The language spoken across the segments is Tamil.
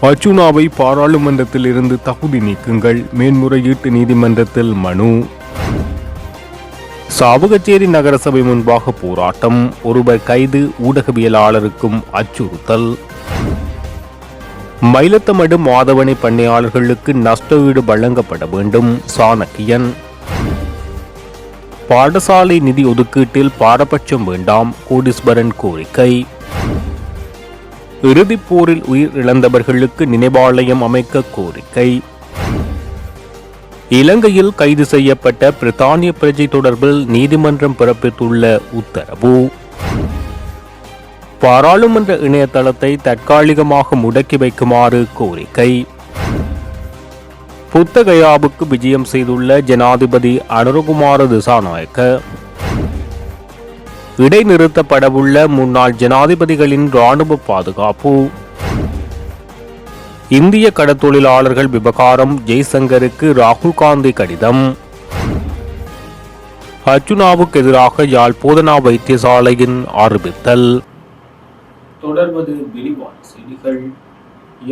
அர்ச்சுனாவை பாராளுமன்றத்தில் இருந்து தகுதி நீக்குங்கள், மேன்முறையீட்டு நீதிமன்றத்தில் மனு. சாவகச்சேரி நகரசபை முன்பாக போராட்டம், ஒருவர் கைது, ஊடகவியலாளருக்கும் அச்சுறுத்தல். மயிலத்தமடு மாதவனை பண்ணையாளர்களுக்கு நஷ்டஈடு வழங்கப்பட வேண்டும், சாணக்கியன். பாடசாலை நிதி ஒதுக்கீட்டில் பாரபட்சம் வேண்டாம், கோடீஸ்வரன் கோரிக்கை. இறுதிப் போரில் உயிர் இழந்தவர்களுக்கு நினைவாலயம் அமைக்க கோரிக்கை. இலங்கையில் கைது செய்யப்பட்ட பிரித்தானிய பிரஜை தொடர்பில் நீதிமன்றம் பிறப்பித்துள்ள உத்தரவு. பாராளுமன்ற இணையதளத்தை தற்காலிகமாக முடக்கி வைக்குமாறு கோரிக்கை. புத்தகயாவுக்கு விஜயம் செய்துள்ள ஜனாதிபதி அனுரகுமார திசாநாயக்க. இடைநிறுத்தப்படவுள்ள முன்னாள் ஜனாதிபதிகளின் இராணுவ பாதுகாப்பு. இந்திய கடத்தொழிலாளர்கள் விவகாரம், ஜெய்சங்கருக்கு ராகுல் காந்தி கடிதம். அர்ச்சுனாவுக்கு எதிராக யாழ் போதனா வைத்தியசாலையின் அறிவித்தல். தொடர்வது விரிவான செய்திகள்.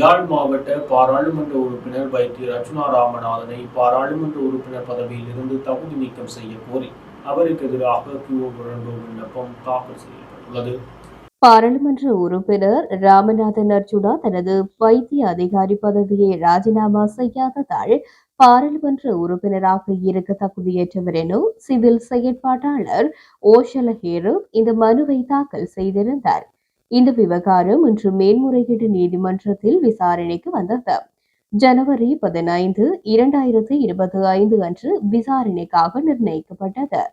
யாழ் மாவட்ட பாராளுமன்ற உறுப்பினர் வைத்தியர் அர்ச்சுனா ராமநாதனை பாராளுமன்ற உறுப்பினர் பதவியில் இருந்து தகுதி நீக்கம் செய்ய கோரி அவருக்கு எதிராக விண்ணப்பம் தாக்கல் செய்யப்பட்டுள்ளது. பாராளுமன்ற உறுப்பினர் ராமநாதன் அர்ச்சுனா தனது வைத்திய அதிகாரி பதவியை ராஜினாமா செய்யாததால் பாராளுமன்ற உறுப்பினராக இருக்க தகுதியற்றவர் என சிவில் செயற்பாட்டாளர் ஓஷலஹேரு இந்த மனுவை தாக்கல் செய்திருந்தார். இந்த விவகாரம் இன்று மேன்முறையீட்டு நீதிமன்றத்தில் விசாரணைக்கு வந்தது. ஜனவரி 15, 2025 அன்று விசாரணைக்காக நிர்ணயிக்கப்பட்டது.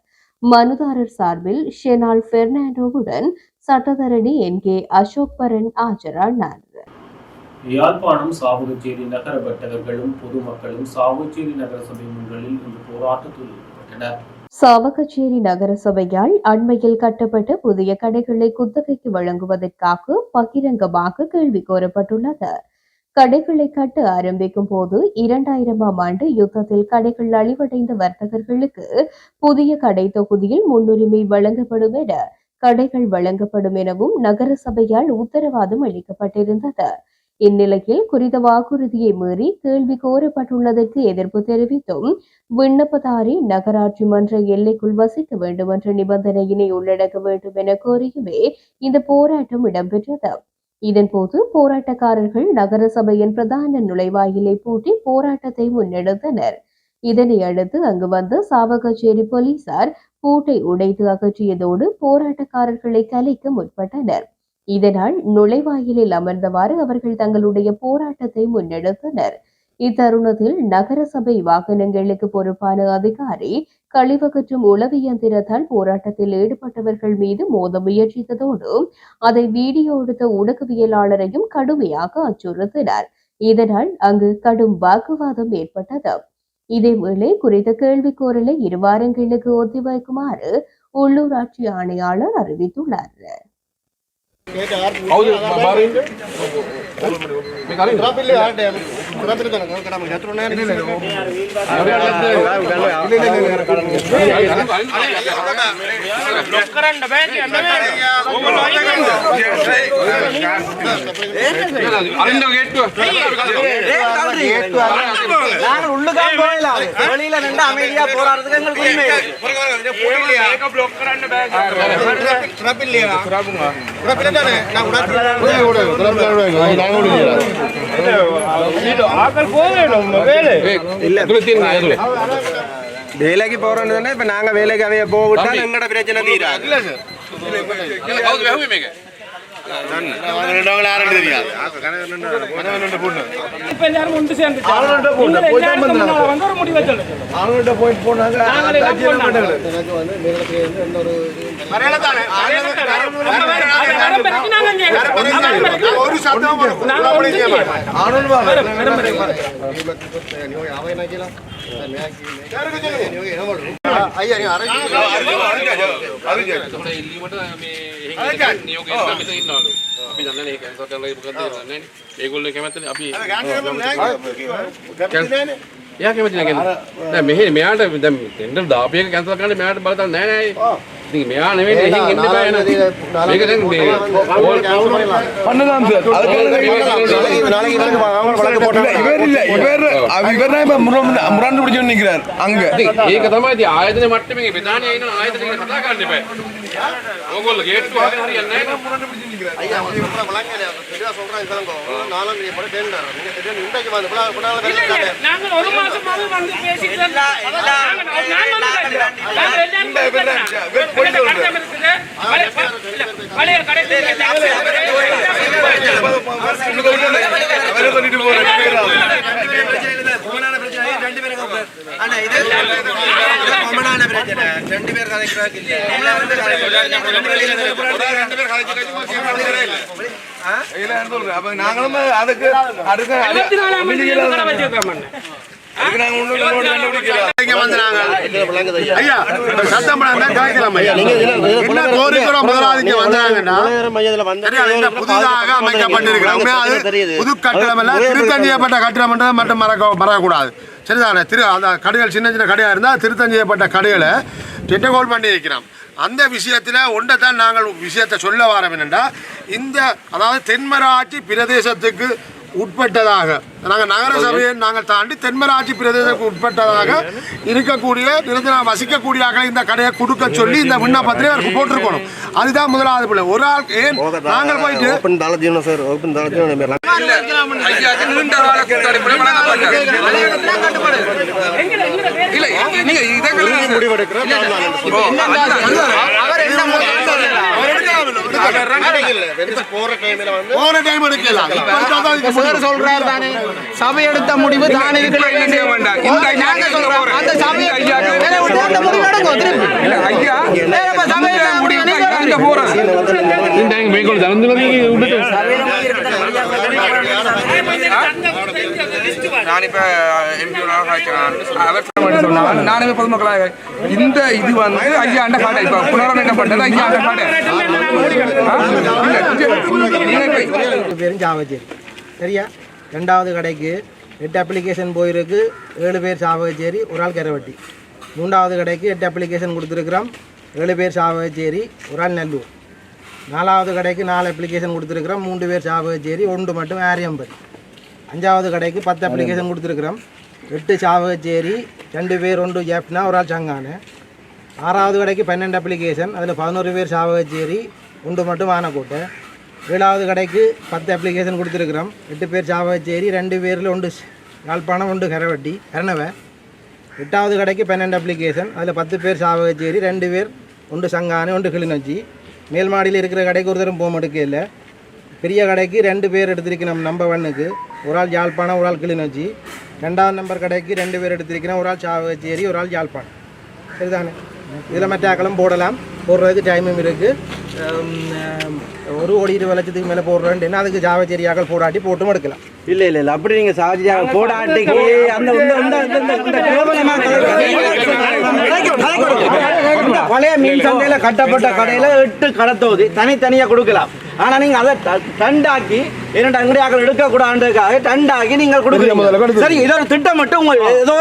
மனுதாரர் சார்பில் ஷெனால் பெர்னாண்டோவுடன் சட்டத்தரணி என்.கே. அசோக்பரன் ஆஜரானார். யாழ்ப்பாணம் சாவகச்சேரி நகர வர்த்தகர்களும் பொதுமக்களும் சாவகச்சேரி நகரசபை முன்களில் இன்று போராட்டத்தில் ஈடுபட்டனர். சாவகச்சேரி நகரசபையால் அண்மையில் கட்டப்பட்ட புதிய கடைகளை குத்தகைக்கு வழங்குவதற்காக பகிரங்கமாக கேள்வி கோரப்பட்டுள்ளது. கடைகளை கட்ட ஆரம்பிக்கும் போது 2000ஆம் ஆண்டு யுத்தத்தில் கடைகள் அழிவடைந்த வர்த்தகர்களுக்கு புதிய கடை தொகுதியில் முன்னுரிமை வழங்கப்படும் என கடைகள் வழங்கப்படும் எனவும் நகரசபையால் உத்தரவாதம் அளிக்கப்பட்டிருந்தது. இந்நிலையில் குறித்த வாக்குறுதியை மீறி கேள்வி கோரப்பட்டுள்ளதற்கு எதிர்ப்பு தெரிவித்தும் விண்ணப்பதாரி நகராட்சி மன்ற எல்லைக்குள் வசிக்க வேண்டும் என்ற நிபந்தனையினை உள்ளடக்க வேண்டும் என கோரியுமே இந்த போராட்டம் இடம்பெற்றது. இதன்போது போராட்டக்காரர்கள் நகரசபையின் பிரதான நுழைவாயிலை பூட்டி போராட்டத்தை முன்னெடுத்தனர். இதனை அடுத்து அங்கு வந்த சாவகச்சேரி போலீசார் பூட்டை உடைத்து அகற்றியதோடு போராட்டக்காரர்களை கலைக்க முற்பட்டனர். இதனால் நுழைவாயிலில் அமர்ந்தவாறு அவர்கள் தங்களுடைய போராட்டத்தை முன்னெடுத்தனர். இத்தருணத்தில் நகரசபை வாகனங்களுக்கு பொறுப்பான அதிகாரி கழிவகற்றும் உளவு இயந்திரத்தால் போராட்டத்தில் ஈடுபட்டவர்கள் மீது மோத முயற்சித்ததோடு அதை வீடியோ எடுத்த ஊடகவியலாளரையும் கடுமையாக அச்சுறுத்தினார். இதனால் அங்கு கடும் வாக்குவாதம் ஏற்பட்டது. இதேவேளை குறித்த கேள்வி கோரலை 2 வாரங்களுக்கு ஒத்திவைக்குமாறு உள்ளூராட்சி ஆணையாளர் அறிவித்துள்ளார். வேலைக்கு போறோம். இப்ப நாங்க வேலைக்கு அவைய போவிட்டா எங்கட பிரச்சனை தீராது. අපි දන්නේ නැහැ කැන්සල් කරලා ඒක මොකද දන්නේ නැහැ. ඒගොල්ලෝ කැමතිනේ අපි එයා කැමති නැහැ. දැන් මෙහෙ මෙයාට දැන් ටෙන්ඩර් දාපු එක කැන්සල් කරන්න මෙයාට බලතල් නැහැ නෑ. நீங்க மேலே எந்த பயணம் பண்ணலாம் சார். முரண்டு பிடிச்சு நிற்கிறார் அங்க ஏகதமாதி ஆயுதனை மட்டுமே விதானி ஆயுதத்தை கதா காண்பே உங்களுக்கு கேட்டு நாங்கள் ஒரு மாசமாவது வந்து பேசிட்டு பழைய நாங்களும் அதுக்கு புதிதாக அமைக்கப்பட்டிருக்கிறோம். புது கட்டடம் எல்லாம் திருத்தஞ்சியப்பட்ட கட்டடம் மட்டும் மறக்கக்கூடாது. சரிதானே? அந்த கடைகள் சின்ன சின்ன கடையாக இருந்தால் திருத்தஞ்சியப்பட்ட கடைகளை டெட்டகோல் பண்ணி வைக்கிறோம். அந்த விஷயத்தில் ஒன்றைத்தான் நாங்கள் விஷயத்தை சொல்ல வரோம் என்னென்னா, இந்த அதாவது தென்மராட்சி பிரதேசத்துக்கு உட்பட்டதாக நாங்கள் நகர சபையை நாங்கள் தாண்டி தென்மராட்சி பிரதேசத்துக்கு உட்பட்டதாக இருக்கக்கூடிய நிரந்தர வசிக்கக்கூடிய இந்த கடையை கொடுக்க சொல்லி இந்த விண்ணப்பத்திலே அவருக்கு போட்டிருக்கணும். அதுதான் முதலாவது பிள்ளை. ஒரு ஆள் ஏன் நாங்கள் போயிட்டு சபை எடுத்த முடிவு தானே நானுமே பொதுமக்களாக இந்த இது வந்து ஐயாண்ட கடை இப்ப புனரமைக்கப்பட்டது ஐயாண்ட கடை பேரும் சாவகச்சேரி. சரியா? ரெண்டாவது கடைக்கு 8 அப்ளிகேஷன் போயிருக்கு. 7 பேர் சாவகச்சேரி, ஒரு ஆள் கரவட்டி. மூன்றாவது கடைக்கு 8 அப்ளிகேஷன் கொடுத்துருக்குறோம். 7 பேர் சாவகச்சேரி, ஒரு ஆள் நல்லூர். நாலாவது கடைக்கு 4 அப்ளிகேஷன் கொடுத்துருக்குறோம். 3 பேர் சாவகச்சேரி, 1 மட்டும் ஆரியம்பதி. அஞ்சாவது கடைக்கு 10 அப்ளிகேஷன் கொடுத்துருக்குறோம். 8 சாவகச்சேரி, 2 பேர் 1 ஜெஃப்னா, ஒரு ஆள் சங்கான. ஆறாவது கடைக்கு 12 அப்ளிகேஷன், அதில் 11 பேர் சாவகச்சேரி, 1 மட்டும் ஆனக்கோட்டை. ஏழாவது கடைக்கு 10 அப்ளிகேஷன் கொடுத்துருக்குறோம். 8 பேர் சாவகச்சேரி, 2 பேரில் 1 யாழ்ப்பாணம், 1 கரவட்டி கரணவை. 8வது கடைக்கு 12 அப்ளிகேஷன், அதில் 10 பேர் சாவகச்சேரி, 2 பேர் 1 சங்கானு, 1 கிளிநொச்சி. மேல் மாடியில் இருக்கிற கடைக்கு ஒரு தரம் போக எடுக்க இல்லை. பெரிய கடைக்கு 2 பேர் எடுத்திருக்கணும். நம்பர் 1க்கு ஒரு ஆள் யாழ்ப்பாணம், ஒரு ஆள் கிளிநொச்சி. 2வது நம்பர் கடைக்கு 2 பேர் எடுத்திருக்கிறோம். ஒரு ஆள் சாவகச்சேரி, ஒரு ஆள் யாழ்ப்பாணம். சரிதானே? இதில் மற்ற ஆக்களும் போடலாம். போடுறதுக்கு டைமும் இருக்குது. 1,20,00,000 மேலே போடுறேன். அதுக்கு சாவச்சேரி ஆக்கள் போடாட்டி போட்டும் எடுக்கலாம். இல்லை இல்லை இல்லை அப்படி நீங்கள் சாவச்சேரி போடாட்டிக்கு அந்த பழைய மீன் சந்தையில் கட்டப்பட்ட கடையில் 8 கடத்தோதி தனித்தனியாக கொடுக்கலாம். ஆனால் நீங்கள் அதை டண்டாக்கி 2 அங்கடியாக்கள் எடுக்கக்கூடாதுக்காக டண்டாக்கி நீங்கள் கொடுக்குறீங்க. சரி, இதோ ஒரு திட்டம் மட்டும் உங்கள் ஏதோ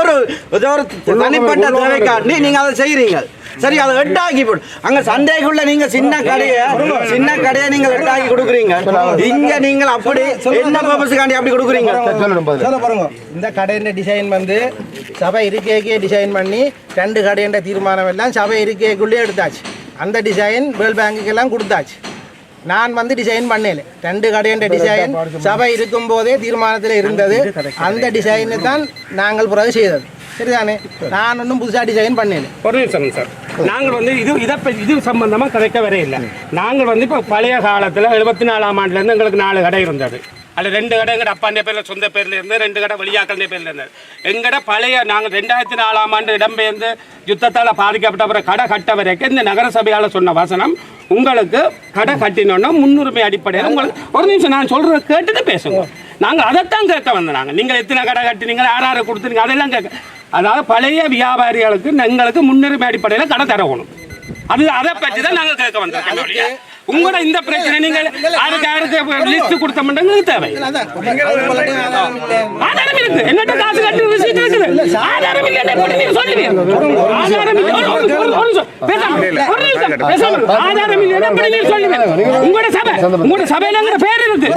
ஒரு தனிப்பட்ட தேவைக்காட்டி நீங்கள் அதை செய்கிறீங்க. சரி, அதை 8 ஆக்கி போடு. அங்க சந்தைக்குள்ள நீங்க சின்ன கடையை நீங்க 8 ஆக்கி கொடுக்குறீங்க. இங்க நீங்கள் அப்படி என்ன பர்பஸ்க்காண்டி அப்படி கொடுக்குறீங்க? பாருங்க, இந்த கடையின் டிசைன் வந்து சபை இருக்கைக்கே டிசைன் பண்ணி 2 கடையின் தீர்மானம் எல்லாம் சபை இருக்கைக்குள்ளே எடுத்தாச்சு. அந்த டிசைன் வேர்ல்ட் பேங்குக்கு எல்லாம் கொடுத்தாச்சு. நான் வந்து டிசைன் பண்ணல. 2 கடையின் டிசைன் சபை இருக்கும் போதே தீர்மானத்தில் இருந்தது. அந்த டிசைனை தான் நாங்கள் பிறகு செய்தது. சரிதானே? நான் ஒன்றும் புதுசாக டிசைன் பண்ணல. ஒரு நிமிஷம் சார், நாங்கள் வந்து இது சம்பந்தமாக கதைக்க வர இல்லை. நாங்கள் வந்து இப்போ பழைய காலத்தில் 74ஆம் ஆண்டுலேருந்து எங்களுக்கு 4 கடை இருந்தது. அதில் 2 கடை எங்கள் அப்பாண்ட பேரில் சொந்த பேரில் இருந்து, 2 கடை வெளியாக்கள பேரில் இருந்தது. எங்கட பழைய நாங்கள் 2004ஆம் ஆண்டு இடம்பெயர்ந்து யுத்தத்தால் பாதிக்கப்பட்ட அப்புறம் கடை கட்ட வரைக்கும் இந்த நகர சபையால் சொன்ன வசனம், உங்களுக்கு கடை கட்டினோன்னா முன்னுரிமை அடிப்படையில் உங்களுக்கு ஒரு நிமிஷம் நான் சொல்கிறத கேட்டுட்டு பேசுங்க. நாங்கள் அதைத்தான் கேட்க வந்தோம். நீங்கள் எத்தனை கடை கட்டினீங்க, யாரை கொடுத்துனீங்க, அதெல்லாம் கேட்க. அதாவது பழைய வியாபாரிகளுக்கு எங்களுக்கு முன்னுரிமை அடிப்படையில் கடை தரணும். அதை பற்றி தான் நாங்கள் கேட்க வந்தோம். உங்களோட இந்த பிரச்சனை நீங்கள் யாருக்கு லிஸ்ட் கொடுத்த மாட்டேங்க தேவை ஆதாரம் இருக்கு என்னட்ட காசு கட்டி ரிசீட் இருக்குது ஆதாரம் இல்லை நீங்க சொல்லுவீங்க ஆதாரம் இல்லை ஆதாரம் இல்லை நீங்க சொல்லுவீங்க உங்களோட சபையிலங்கிற பேர் இருக்கு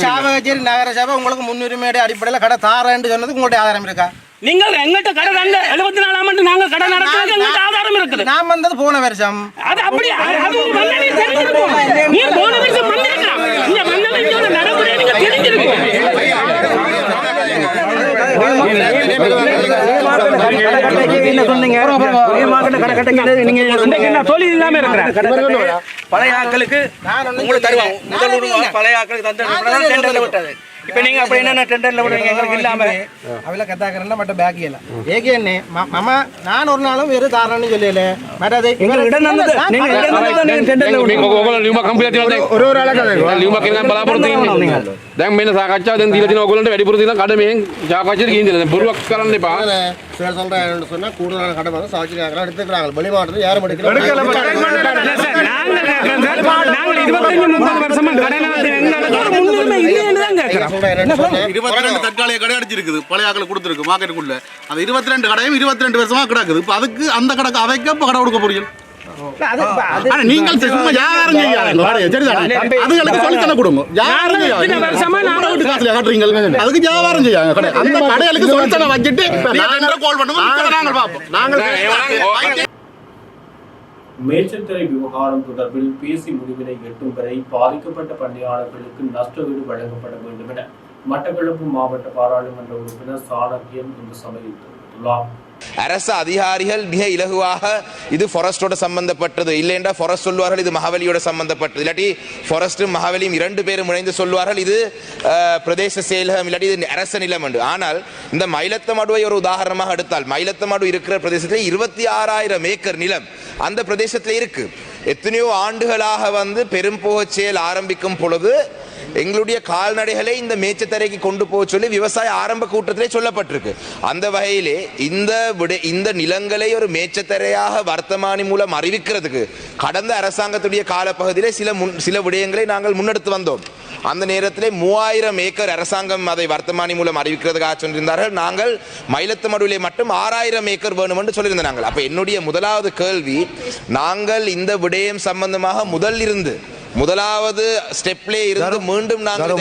சாவகச்சேரி நகர சபை உங்களுக்கு முன்னுரிமையோட அடிப்படையில் கடை தாரேன்னு சொன்னது உங்களுடைய ஆதாரம் இருக்கா? நீங்கள் எங்கிட்ட கடை 74ஆம் ஆண்டு நாங்க கடை நடத்துறது எங்கிட்ட ஆதாரம் இருக்குது. நான் வந்தது போன வருஷம். அது அப்படி அது ஒரு மன்னனே தெரிஞ்சிருக்கும். நீ போன வருஷம் வந்திருக்கலாம். இந்த மன்னனோட நடைமுறை நீங்க தெரிஞ்சிருக்கும். தொழில் இல்லாம இருக்கிறேன் பழைய ஆட்களுக்கு உங்களுக்கு தருவாங்க. முதல் பழைய ஆட்களுக்கு தந்து விட்டது. இப்ப நீங்க அப்படி என்ன டெண்டர்ல விடுறீங்க எங்களுக்கு இல்லாம அவள கத்தாக்கறல மட்ட பேக் இல்ல ஏகேனே மாமா நான் ஒரு நாளும் வேற தாரன்னு சொல்லல மடதை எங்க இடம் நந்தது நீங்க இடம் நந்தது நீங்க டெண்டர்ல මේක ඔයගොල්ලෝ ලියුමක් කම්ප්ලීට් කරලා දැන් ஒரு ஒரு ஆளா கதை ලියුමක් එකෙන් බලාපොරොත්තු වෙන්නේ දැන් මෙන්න සාකච්ඡාව දැන් දීලා තියෙන ඔයගොල්ලන්ට වැඩිපුර තියෙන කඩ මෙහෙන් සාකච්ඡාවට ගිහින් දෙලා දැන් බොරුවක් කරන්න එපා சார் சொல்றேன் சொன்னா கூடுதலான கடை வந்து சாட்சியாக எடுத்துக்கிறாங்க வெளி மாவட்டத்தில் யாரும் எடுக்கல நாங்கள் 25-30 வருஷமா கடை நடத்தி எங்களுக்கு முன்னுரிமை இல்லைன்னு தான் கேக்குறோம். 22 தற்காலிக கடை அடிச்சிருக்குது பழைய ஆக்களை கொடுத்துருக்கு மார்க்கெட்டுக்குள்ள அந்த 22 கடையும் 22 வருஷமா கிடக்குது இப்போ அதுக்கு அந்த கடைக்கு அவைக்க இப்போ கடை கொடுக்க போறீங்க நீங்கள் சும்மா யாரும் அதுகளுக்கு சொல்லித்தன கொடுங்க யாரும் அதுக்கு வியாபாரம் செய்யாங்க கடை அந்த கடைகளுக்கு சொல்லித்தன வச்சுட்டு கால் பண்ணுவோம் நாங்கள் பார்ப்போம் நாங்கள் மேச்சத்தரை விவகாரம் தொடர்பில் பேசி முடிவினை எட்டும் வரை பாதிக்கப்பட்ட பண்ணையாளர்களுக்கு நஷ்டஈடு வழங்கப்பட வேண்டும் என மட்டக்களப்பு மாவட்ட பாராளுமன்ற உறுப்பினர் சாணக்கியன் இந்த சபையில் தெரிவித்துள்ளார். அரசு அதிகாரிகள் மிக இலகுவாக இது ஃபாரஸ்டோட சம்பந்தப்பட்டது இல்லைண்டா ஃபாரஸ்ட் சொல்வார்கள் இது மகாவலியோட சம்பந்தப்பட்டது இல்லாட்டி ஃபாரஸ்டும் மகாவலியும் 2 பேரும் இணைந்து சொல்வார்கள் இது பிரதேச செயலகம் இல்லாட்டி இது அரச நிலம் என்று. ஆனால் இந்த மயிலத்தமடுவை ஒரு உதாரணமாக எடுத்தால் மயிலத்தமடு இருக்கிற பிரதேசத்தில் 26,000 ஏக்கர் நிலம் அந்த பிரதேசத்தில் இருக்கு. எத்தனையோ ஆண்டுகளாக வந்து பெரும்போக செயல் ஆரம்பிக்கும் பொழுது எங்களுடைய கால்நடைகளை இந்த மேச்சத்தரைக்கு கொண்டு போக சொல்லி விவசாய ஆரம்ப கூட்டத்திலே சொல்லப்பட்டிருக்கு. அந்த வகையிலே இந்த நிலங்களை ஒரு மேச்சத்தரையாக வர்த்தமானி மூலம் அறிவிக்கிறதுக்கு கடந்த அரசாங்கத்துடைய காலப்பகுதியிலே சில விடயங்களை நாங்கள் முன்னெடுத்து வந்தோம். அந்த நேரத்திலே 3000 ஏக்கர் அரசாங்கம் அதை வர்த்தமானி மூலம் அறிவிக்கிறதுக்காக சொல்லியிருந்தார்கள். நாங்கள் மயிலத்தமடுவிலே மட்டும் 6000 ஏக்கர் வேணும் என்று சொல்லியிருந்தாங்க. அப்ப என்னுடைய முதலாவது கேள்வி, நாங்கள் இந்த விடயம் சம்பந்தமாக முதலாவது ஸ்டெப்லே இருந்து மீண்டும் நாங்கள்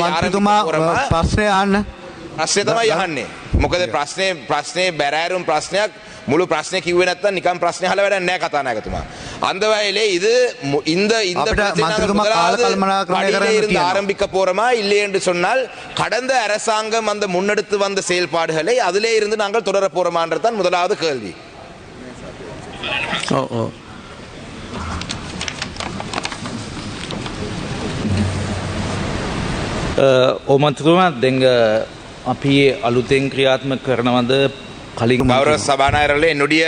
ප්‍රශ්නේ තමයි යහන්නේ. මොකද ප්‍රශ්නේ බැරෑරුම් ප්‍රශ්නයක් මුළු ප්‍රශ්නේ කිව්වේ නැත්නම් නිකන් ප්‍රශ්නේ අහලා වැඩක් නැහැ කතානායකතුමා. அந்த வகையிலே இது இந்த இருந்து ஆரம்பிக்க போறோமா இல்லை என்று சொன்னால் கடந்த அரசாங்கம் அந்த முன்னெடுத்து வந்த செயல்பாடுகளை அதிலே இருந்து நாங்கள் தொடர போறோமான்றதான் முதலாவது கேள்வி. ඕමන්තුතුමා දෙංග අපි අලුතෙන් ක්‍රියාත්මක කරනවද කලින් கௌரவ சபாநாயகர்களே, என்னுடைய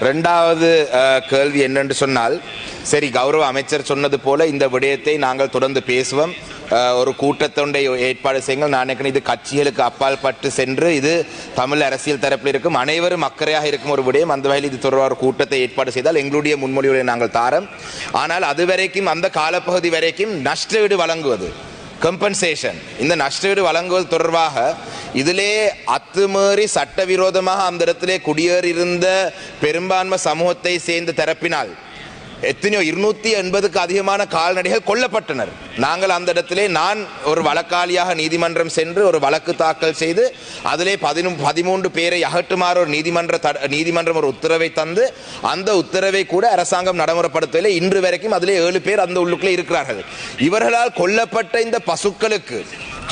2வது கேள்வி என்னென்று சொன்னால், சரி கௌரவ அமைச்சர் சொன்னது போல இந்த விடயத்தை நாங்கள் தொடர்ந்து பேசுவோம். ஒரு கூட்டத்தொண்டை ஏற்பாடு செய்யுங்கள். நான் இது கட்சிகளுக்கு அப்பால் பட்டு சென்று இது தமிழ் அரசியல் தரப்பில் இருக்கும் அனைவரும் அக்கறையாக இருக்கும் ஒரு விடயம். அந்த வகையில் இது தொடர்பாக ஒரு கூட்டத்தை ஏற்பாடு செய்தால் எங்களுடைய முன்மொழிவுகளை நாங்கள் தாரோம். ஆனால் அதுவரைக்கும் அந்த காலப்பகுதி வரைக்கும் நஷ்டஈடு வழங்குவது கம்பன்சேஷன் இந்த நஷ்டஈடு வழங்குவது தொடர்பாக இதிலே அத்துமீறி சட்டவிரோதமாக அந்த இடத்திலே குடியேறியிருந்த பெரும்பான்மை சமூகத்தை சேர்ந்த தரப்பினால் எத்தனையோ 280க்கு அதிகமான கால்நடைகள் கொல்லப்பட்டனர். நாங்கள் அந்த இடத்திலே நான் ஒரு வழக்காளியாக நீதிமன்றம் சென்று ஒரு வழக்கு தாக்கல் செய்து அதிலே 13 பேரை அகற்றுமாறு ஒரு நீதிமன்றம் ஒரு உத்தரவை தந்து அந்த உத்தரவை கூட அரசாங்கம் நடைமுறைப்படுத்தவில்லை. இன்று வரைக்கும் அதிலே 7 பேர் அந்த உள்ளுக்குள்ளே இருக்கிறார்கள். இவர்களால் கொல்லப்பட்ட இந்த பசுக்களுக்கு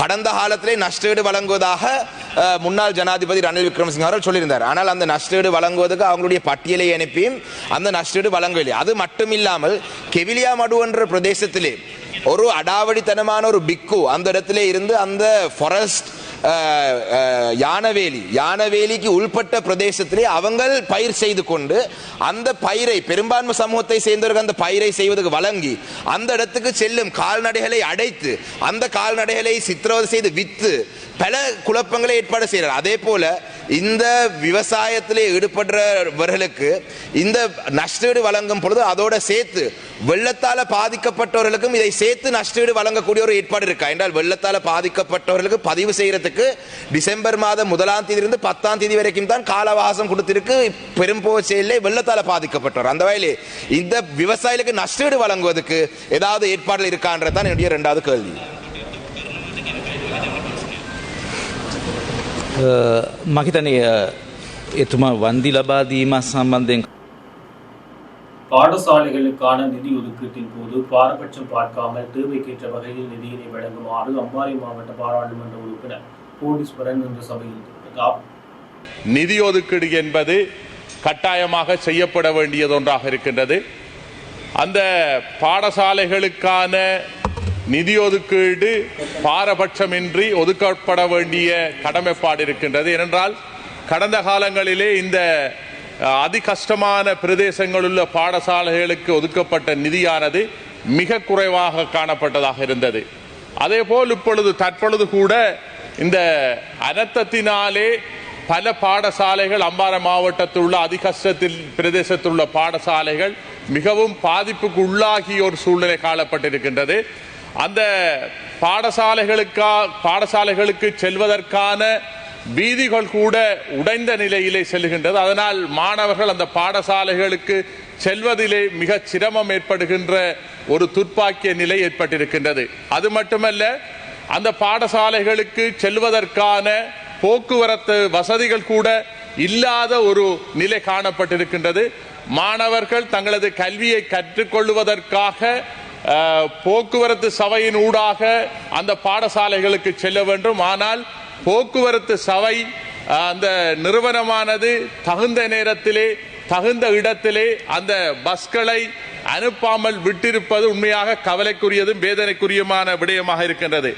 கடந்த காலத்திலே நஷ்டஈடு வழங்குவதாக முன்னாள் ஜனாதிபதி ரணில் விக்ரமசிங்க அவர்கள் சொல்லியிருந்தார். ஆனால் அந்த நஷ்டஈடு வழங்குவதற்கு அவங்களுடைய பட்டியலை அனுப்பியும் அந்த நஷ்டஈடு வழங்கவில்லை. அது மட்டும் இல்லாமல் கெவிலியாமடு என்ற பிரதேசத்திலே ஒரு அடாவடித்தனமான ஒரு பிக்கு அந்த இடத்திலே இருந்து அந்த ஃபாரஸ்ட் யானவேலிக்கு உள்பட்ட பிரதேசத்திலே அவங்கள் பயிர் செய்து கொண்டு அந்த பயிரை பெரும்பான்மை சமூகத்தை சேர்ந்தவர்கள் அந்த பயிரை செய்வதற்கு வழங்கி அந்த இடத்துக்கு செல்லும் கால்நடைகளை அடைத்து அந்த கால்நடைகளை சித்திரவதை செய்து வித்து பல குழப்பங்களை ஏற்பாடு செய்கிறார். அதே போல இந்த விவசாயத்திலே ஈடுபடுறவர்களுக்கு இந்த நஷ்டஈடு வழங்கும் பொழுது அதோட சேர்த்து வெள்ளத்தால் பாதிக்கப்பட்டவர்களுக்கும் இதை சேர்த்து நஷ்டஈடு வழங்கக்கூடிய ஒரு ஏற்பாடு இருக்கா என்றால் வெள்ளத்தால் பாதிக்கப்பட்டவர்களுக்கு பதிவு செய்யறதுக்கு டிசம்பர் மாதம் 1ஆம் தேதியிலிருந்து 10ஆம் தேதி வரைக்கும் தான் கால அவகாசம் கொடுத்திருக்கு பெரும்போச்சையிலே வெள்ளத்தால் பாதிக்கப்பட்டவர். அந்த வகையிலே இந்த விவசாயிகளுக்கு நஷ்டஈடு வழங்குவதற்கு ஏதாவது ஏற்பாடுகள் இருக்கான்றதான் என்னுடைய இரண்டாவது கேள்வி. මහිතනය එතුමා වන්දි ලබා දීමත් සම්බන්ධයෙන් பாடசாலைகளுக்கான நிதி ஒதுக்கீட்டின் போது பாரபட்சம் பார்க்காமல் தேவைக்கேற்ற வகையில் நிதியினை வழங்குமாறு அம்பாறை மாவட்ட பாராளுமன்ற உறுப்பினர் கோடீஸ்வரன் இன்று சபையில் தெரிவித்தார். நிதி ஒதுக்கீடு என்பது கட்டாயமாக செய்யப்பட வேண்டியது ஒன்றாக இருக்கின்றது. அந்த பாடசாலைகளுக்கான நிதி ஒதுக்கீடு பாரபட்சமின்றி ஒதுக்கப்பட வேண்டிய கடமைப்பாடு இருக்கின்றது. ஏனென்றால் கடந்த காலங்களிலே இந்த அதிகஷ்டமான பிரதேசங்களுள்ள பாடசாலைகளுக்கு ஒதுக்கப்பட்ட நிதியானது மிக குறைவாக காணப்பட்டதாக இருந்தது. அதேபோல் தற்பொழுது கூட இந்த அனர்த்தத்தினாலே பல பாடசாலைகள் அம்பாறை மாவட்டத்தில் உள்ள அதிகஷ்டத்தில் பிரதேசத்தில் உள்ள பாடசாலைகள் மிகவும் பாதிப்புக்கு உள்ளாகிய ஒரு சூழ்நிலை காணப்பட்டிருக்கின்றது. அந்த பாடசாலைகளுக்கு செல்வதற்கான வீதிகள் கூட உடைந்த நிலையிலே செல்கின்றது. அதனால் மாணவர்கள் அந்த பாடசாலைகளுக்கு செல்வதிலே மிக சிரமம் ஏற்படுகின்ற ஒரு துர்ப்பாக்கிய நிலை ஏற்பட்டிருக்கின்றது. அது மட்டுமல்ல, அந்த பாடசாலைகளுக்கு செல்வதற்கான போக்குவரத்து வசதிகள் கூட இல்லாத ஒரு நிலை காணப்பட்டிருக்கின்றது. மாணவர்கள் தங்களது கல்வியை கற்றுக்கொள்வதற்காக போக்குவரத்து சபையின் ஊடாக அந்த பாடசாலைகளுக்கு செல்ல வேண்டும். ஆனால் போக்குவரத்து சபை அந்த நிறுவனமானது தகுந்த நேரத்திலே தகுந்த இடத்திலே அந்த பஸ்களை அனுப்பாமல் விட்டிருப்பது உண்மையாக கவலைக்குரியதும் வேதனைக்குரியமான விடயமாக இருக்கின்றது.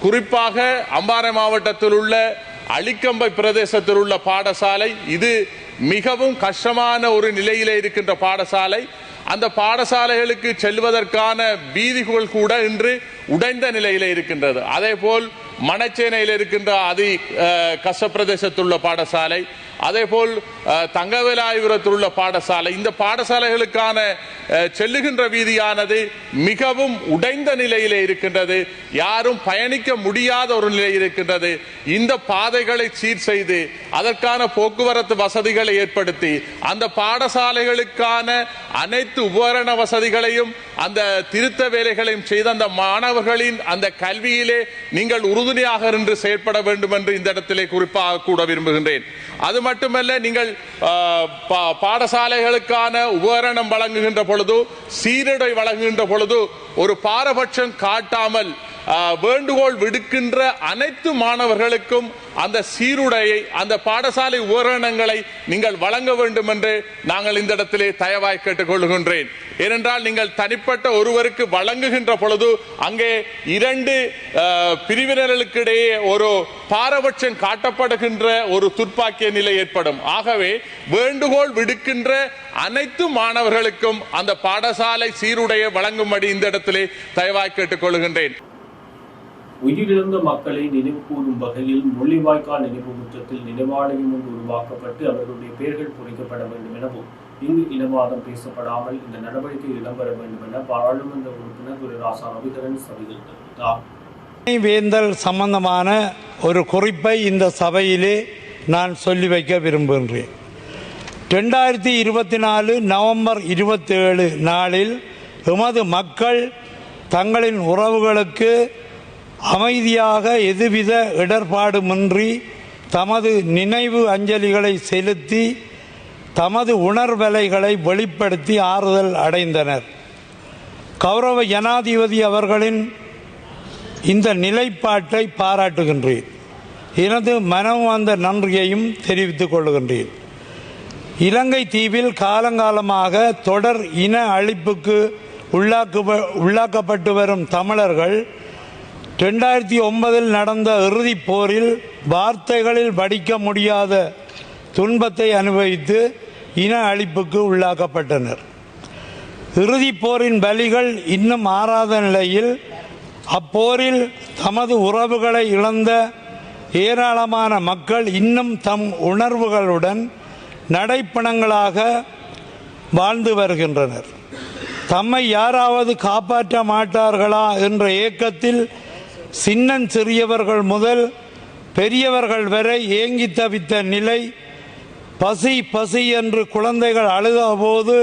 குறிப்பாக அம்பாறை மாவட்டத்தில் உள்ள அளிக்கம்பை பிரதேசத்தில் உள்ள பாடசாலை இது மிகவும் கஷ்டமான ஒரு நிலையிலே இருக்கின்ற பாடசாலை. அந்த பாடசாலைகளுக்கு செல்வதற்கான வீதிகள் கூட இன்று உடைந்த நிலையிலே இருக்கின்றது. அதேபோல் மணச்சேனையில் இருக்கின்ற கஷ்ட பிரதேசத்தில் உள்ள பாடசாலை, அதேபோல் தங்கவேலாயுரத்தில் உள்ள பாடசாலை, இந்த பாடசாலைகளுக்கான செல்லுகின்ற வீதியானது மிகவும் உடைந்த நிலையிலே இருக்கின்றது. யாரும் பயணிக்க முடியாத ஒரு நிலை இருக்கின்றது. இந்த பாதைகளை சீர் செய்து அதற்கான போக்குவரத்து வசதிகளை ஏற்படுத்தி அந்த பாடசாலைகளுக்கான அனைத்து உபகரண வசதிகளையும் அந்த திருத்த வேலைகளையும் செய்து அந்த மாணவர்களின் அந்த கல்வியிலே நீங்கள் உறுதுணையாக நின்று செயற்பட வேண்டும் என்று இந்த இடத்திலே குறிப்பாக கூட விரும்புகின்றேன். அது மட்டுமல்ல, நீங்கள் பாடசாலைகளுக்கான உபகரணம் வழங்குகின்ற பொழுது, சீருடை வழங்குகின்ற பொழுது ஒரு பாரபட்சம் காட்டாமல் வேண்டுகோள் விடுக்கின்ற அனைத்து மாணவர்களுக்கும் அந்த சீருடையை அந்த பாடசாலை உபகரணங்களை நீங்கள் வழங்க வேண்டும் என்று நாங்கள் இந்த இடத்திலே தயவாய் கேட்டுக்கொள்கின்றேன். ஏனென்றால் நீங்கள் தனிப்பட்ட ஒருவருக்கு வழங்குகின்ற பொழுது அங்கே இரண்டு பிரிவினர்களுக்கிடையே ஒரு பாரபட்சம் காட்டப்படுகின்ற ஒரு துர்ப்பாக்கிய நிலை ஏற்படும். ஆகவே வேண்டுகோள் விடுக்கின்ற அனைத்து மாணவர்களுக்கும் அந்த பாடசாலை சீருடையை வழங்கும்படி இந்த இடத்திலே தயவாய் கேட்டுக்கொள்கின்றேன். உயிரிழந்த மக்களை நினைவு கூறும் வகையில் முள்ளிவாய்க்கால் நினைவு முற்றத்தில் நினைவாலயம் ஒன்று உருவாக்கப்பட்டு அவர்களுடைய பெயர்கள் பொறிக்கப்பட வேண்டும் எனவும் இங்கு இனவாதம் பேசப்படாமல் இந்த நடவடிக்கை இடம்பெற வேண்டும் என பாராளுமன்ற உறுப்பினர் திரு ராசா ரவிகரன் சபையில் தெரிவித்தார். வேந்தல் சம்பந்தமான ஒரு குறிப்பை இந்த சபையிலே நான் சொல்லி வைக்க விரும்புகின்றேன். 2024 நவம்பர் 27 நாளில் எமது மக்கள் தங்களின் உறவுகளுக்கு அமைதியாக எதுவித இடர்பாடுமின்றி தமது நினைவு அஞ்சலிகளை செலுத்தி தமது உணர்வலைகளை வெளிப்படுத்தி ஆறுதல் அடைந்தனர். கௌரவ ஜனாதிபதி அவர்களின் இந்த நிலைப்பாட்டை பாராட்டுகின்றேன். எனது மனமார்ந்த நன்றியையும் தெரிவித்துக் கொள்கின்றேன். இலங்கை தீவில் காலங்காலமாக தொடர் இன அழிப்புக்கு உள்ளாக்கப்பட்டு வரும் தமிழர்கள் 2009 நடந்த இறுதிப் போரில் வார்த்தைகளில் வடிக்க முடியாத துன்பத்தை அனுபவித்து இன அழிப்புக்கு உள்ளாக்கப்பட்டனர். இறுதிப் போரின் பலிகள் இன்னும் ஆறாத நிலையில் அப்போரில் தமது உறவுகளை இழந்த ஏராளமான மக்கள் இன்னும் தம் உணர்வுகளுடன் நடைப்பணங்களாக வாழ்ந்து வருகின்றனர். தம்மை யாராவது காப்பாற்ற மாட்டார்களா என்ற ஏக்கத்தில் சின்னஞ்சிறியவர்கள் முதல் பெரியவர்கள் வரை ஏங்கி தவித்த நிலை, பசி பசி என்று குழந்தைகள் அழுத போது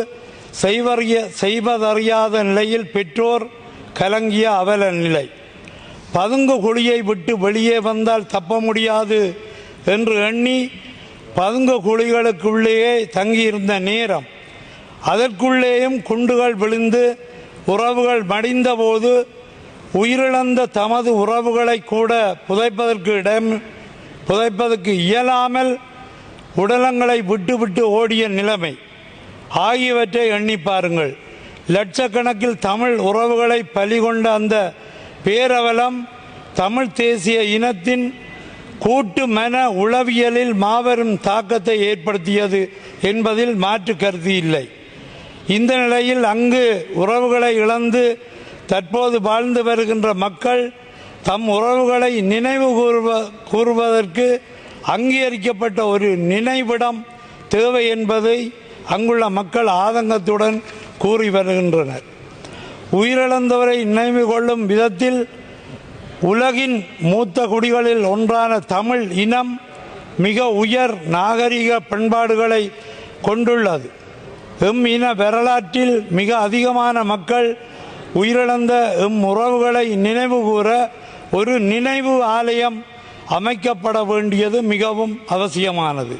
செய்வதறியாத நிலையில் பெற்றோர் கலங்கிய அவல நிலை, பதுங்கு குழியை விட்டு வெளியே வந்தால் தப்ப முடியாது என்று எண்ணி பதுங்கு குழிகளுக்குள்ளேயே தங்கியிருந்த நேரம், அதற்குள்ளேயும் குண்டுகள் விழுந்து உறவுகள் மடிந்தபோது உயிரிழந்த தமது உறவுகளை கூட புதைப்பதற்கு இயலாமல் உடலங்களை விட்டு ஓடிய நிலைமை ஆகியவற்றை எண்ணி பாருங்கள். லட்சக்கணக்கில் தமிழ் உறவுகளை பலிகொண்ட அந்த பேரவலம் தமிழ் தேசிய இனத்தின் கூட்டு மன உளவியலில் மாபெரும் தாக்கத்தை ஏற்படுத்தியது என்பதில் மாற்று கருத்து இல்லை. இந்த நிலையில் அங்கு உறவுகளை இழந்து தற்போது வாழ்ந்து வருகின்ற மக்கள் தம் உறவுகளை நினைவு கூறுவதற்கு அங்கீகரிக்கப்பட்ட ஒரு நினைவிடம் தேவை என்பதை அங்குள்ள மக்கள் ஆதங்கத்துடன் கூறி வருகின்றனர். உயிரிழந்தவரை நினைவு கொள்ளும் விதத்தில் உலகின் மூத்த குடிகளில் ஒன்றான தமிழ் இனம் மிக உயர் நாகரிக பண்பாடுகளை கொண்டுள்ளது. எம் இன வரலாற்றில் மிக அதிகமான மக்கள் உயிரிழந்த எம் உறவுகளை நினைவு கூற ஒரு நினைவு ஆலயம் அமைக்கப்பட வேண்டியது மிகவும் அவசியமானது.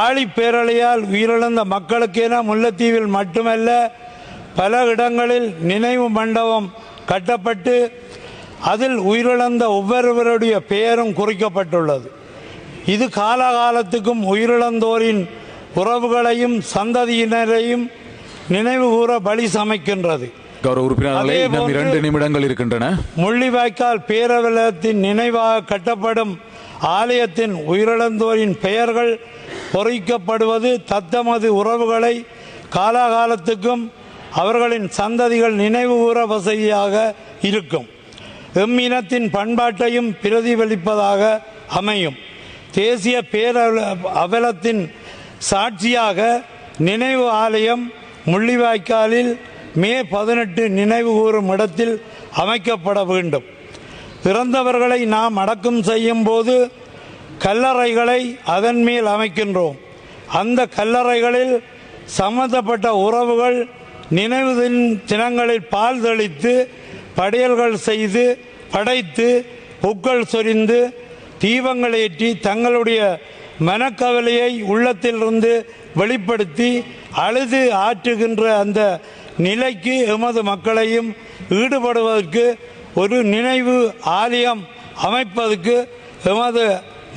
ஆழிப்பேரலையால் உயிரிழந்த மக்களுக்கென முல்லைத்தீவில் மட்டுமல்ல பல இடங்களில் நினைவு மண்டபம் கட்டப்பட்டு அதில் உயிரிழந்த ஒவ்வொருவருடைய பெயரும் குறிக்கப்பட்டுள்ளது. இது காலகாலத்துக்கும் உயிரிழந்தோரின் உறவுகளையும் சந்ததியினரையும் நினைவு கூற பலி சமைக்கின்றது. கௌரவ உறுப்பினர்களே, இன்னும் 2 நிமிடங்கள் இருக்கின்றன. முள்ளிவாய்க்கால் பேரவலத்தின் நினைவாக கட்டப்படும் ஆலயத்தின் உயிரிழந்தோரின் பெயர்கள் பொறிக்கப்படுவது தத்தமது உறவுகளை காலாகாலத்துக்கும் அவர்களின் சந்ததிகள் நினைவு கூற வசதியாக இருக்கும். எம் இனத்தின் பண்பாட்டையும் பிரதிபலிப்பதாக அமையும். தேசிய அவலத்தின் சாட்சியாக நினைவு ஆலயம் முள்ளிவாய்க்காலில் மே 18 நினைவு கூறும் இடத்தில் அமைக்கப்பட வேண்டும். இறந்தவர்களை நாம் அடக்கம் செய்யும் போது கல்லறைகளை அதன் மேல் அமைக்கின்றோம். அந்த கல்லறைகளில் சம்பந்தப்பட்ட உறவுகள் நினைவு தினங்களில் பால் தெளித்து படையல்கள் செய்து படைத்து பூக்கள் சொரிந்து தீபங்கள் ஏற்றி தங்களுடைய மனக்கவலையை உள்ளத்திலிருந்து வெளிப்படுத்தி அழுது ஆற்றுகின்ற அந்த நிலைக்கு எமது மக்களையும் ஈடுபடுவதற்கு ஒரு நினைவு ஆலயம் அமைப்பதற்கு எமது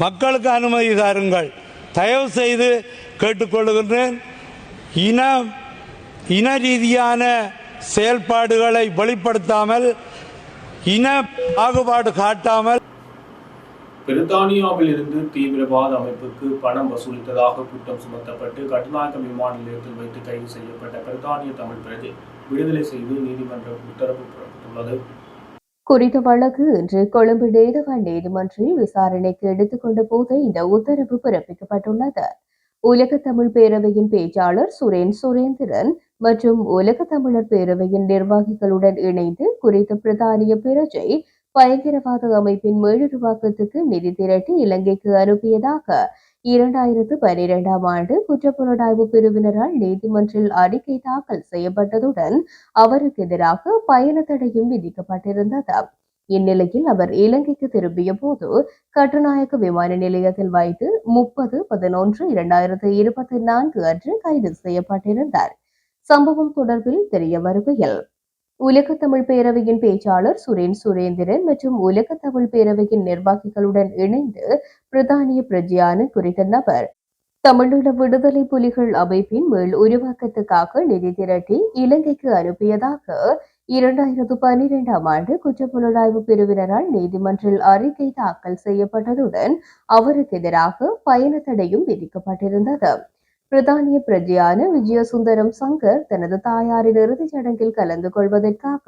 மக்களுக்கு அனுமதி தாருங்கள். தயவு செய்து கேட்டுக்கொள்கின்றேன். இன ரீதியான செயல்பாடுகளை வெளிப்படுத்தாமல், இன பாகுபாடு காட்டாமல் பிரித்தானியாவில் இருந்து தீவிரவாத அமைப்புக்கு பணம் வசூலித்ததாக குற்றம் சுமத்தப்பட்டு கட்டுநாயக்க விமான நிலையத்தில் வைத்து கைது செய்யப்பட்ட பிரித்தானிய தமிழ் பிரஜை விடுதலை செய்து நீதிமன்றம் உத்தரவு பிறப்பித்துள்ளது. குறித்த வழக்கு இன்று கொழும்பு நீதவான் நீதிமன்றில் விசாரணைக்கு எடுத்துக்கொண்ட போது இந்த உத்தரவு பிறப்பிக்கப்பட்டுள்ளது. உலக தமிழ் பேரவையின் பேச்சாளர் சுரேந்திரன் மற்றும் உலக தமிழர் பேரவையின் நிர்வாகிகளுடன் இணைந்து குறித்த பிரித்தானிய பிரஜை பயங்கரவாத அமைப்பின் மீளுருவாக்கத்துக்கு நிதி திரட்டி இலங்கைக்கு அனுப்பியதாக 2012ஆம் ஆண்டு குற்றப்புலனாய்வு பிரிவினரால் நீதிமன்றில் அறிக்கை தாக்கல் செய்யப்பட்டதுடன் அவருக்கு எதிராக பயண தடையும் விதிக்கப்பட்டிருந்தது. இந்நிலையில் அவர் இலங்கைக்கு திரும்பிய போது கட்டுநாயக்க விமான நிலையத்தில் வைத்து 30/11/2024 அன்று கைது செய்யப்பட்டிருந்தார். சம்பவம் தொடர்பில் தெரிய வருகையில் உலக தமிழ் பேரவையின் பேச்சாளர் சுரேந்திரன் மற்றும் உலக தமிழ் பேரவையின் நிர்வாகிகளுடன் இணைந்து பிரித்தானிய பிரஜையான குறித்த நபர் தமிழீழ விடுதலை புலிகள் அமைப்பின் மேல் உருவாக்கத்துக்காக நிதி திரட்டி இலங்கைக்கு அனுப்பியதாக 2012ஆம் ஆண்டு குற்றப்புலனாய்வு பிரிவினரால் நீதிமன்றில் அறிக்கை தாக்கல் செய்யப்பட்டதுடன் அவருக்கு எதிராக பயண தடையும் விதிக்கப்பட்டிருந்தது. பிரித்தானிய பிரஜையான விஜயசுந்தரம் சங்கர் தனது தாயாரின் இறுதிச் சடங்கில் கலந்து கொள்வதற்காக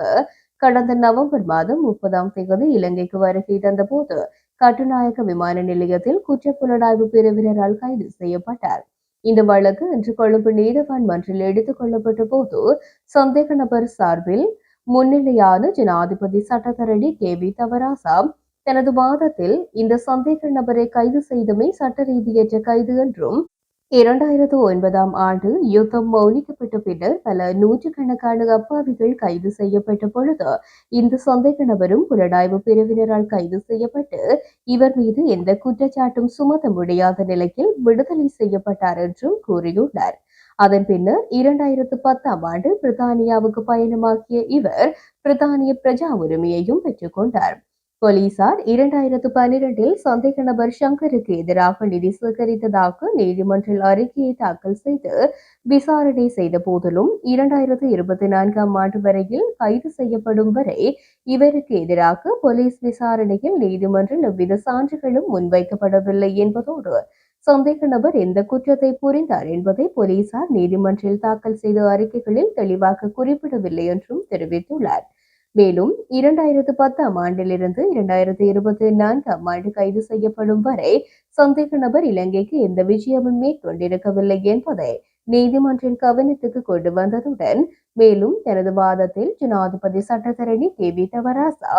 கடந்த நவம்பர் மாதம் 30ஆம் தேதி இலங்கைக்கு வருகை தந்தபோது கட்டுநாயக்க விமான நிலையத்தில் குற்றப்புலனாய்வு பிரிவினரால் கைது செய்யப்பட்டார். இந்த வழக்கு இன்று கொழும்பு நீதவான் மன்றில் எடுத்துக் கொள்ளப்பட்ட போது சந்தேக நபர் சார்பில் முன்னிலையான ஜனாதிபதி சட்டத்தரணி KV தவராசா தனது வாதத்தில் இந்த சந்தேக நபரை கைது செய்தமை சட்ட ரீதியற்ற கைது என்றும் 2009 ஆண்டு யுத்தம் மௌனிக்கப்பட்ட பின்னர் பல நூற்றுக்கணக்கான அப்பாவிகள் கைது செய்யப்பட்ட பொழுது இந்த சந்தேக நபரும் புலனாய்வு பிரிவினரால் கைது செய்யப்பட்டு இவர் மீது எந்த குற்றச்சாட்டும் சுமத்த முடியாத நிலையில் விடுதலை செய்யப்பட்டார் என்றும் கூறியுள்ளார். அதன் பின்னர் 2010 ஆண்டு பிரித்தானியாவுக்கு பயணமாக்கிய இவர் பிரித்தானிய பிரஜா உரிமையையும் பெற்றுக் கொண்டார். போலீசார் 2012 சந்தேக நபர் ஷங்கருக்கு எதிராக நிதி சேகரித்ததாக நீதிமன்றில் அறிக்கையை தாக்கல் செய்து விசாரணை செய்த போதிலும் 2024 ஆண்டு வரையில் கைது செய்யப்படும் வரை இவருக்கு எதிராக போலீஸ் விசாரணையில் நீதிமன்றில் எவ்வித சான்றுகளும் முன்வைக்கப்படவில்லை என்பதோடு சந்தேக நபர் எந்த குற்றத்தை புரிந்தார் என்பதை போலீசார் நீதிமன்றில் தாக்கல் செய்த அறிக்கைகளில் தெளிவாக குறிப்பிடவில்லை என்றும் தெரிவித்துள்ளார். மேலும் 2010 ஆண்டிலிருந்து 2024 ஆண்டு கைது செய்யப்படும் வரை சந்தேக நபர் இலங்கைக்கு எந்த விஜயமும் மேற்கொண்டிருக்கவில்லை என்பதை நீதிமன்றின் கவனத்துக்கு கொண்டு வந்ததுடன் மேலும் தனது வாதத்தில் ஜனாதிபதி சட்டத்தரணி KV தவராசா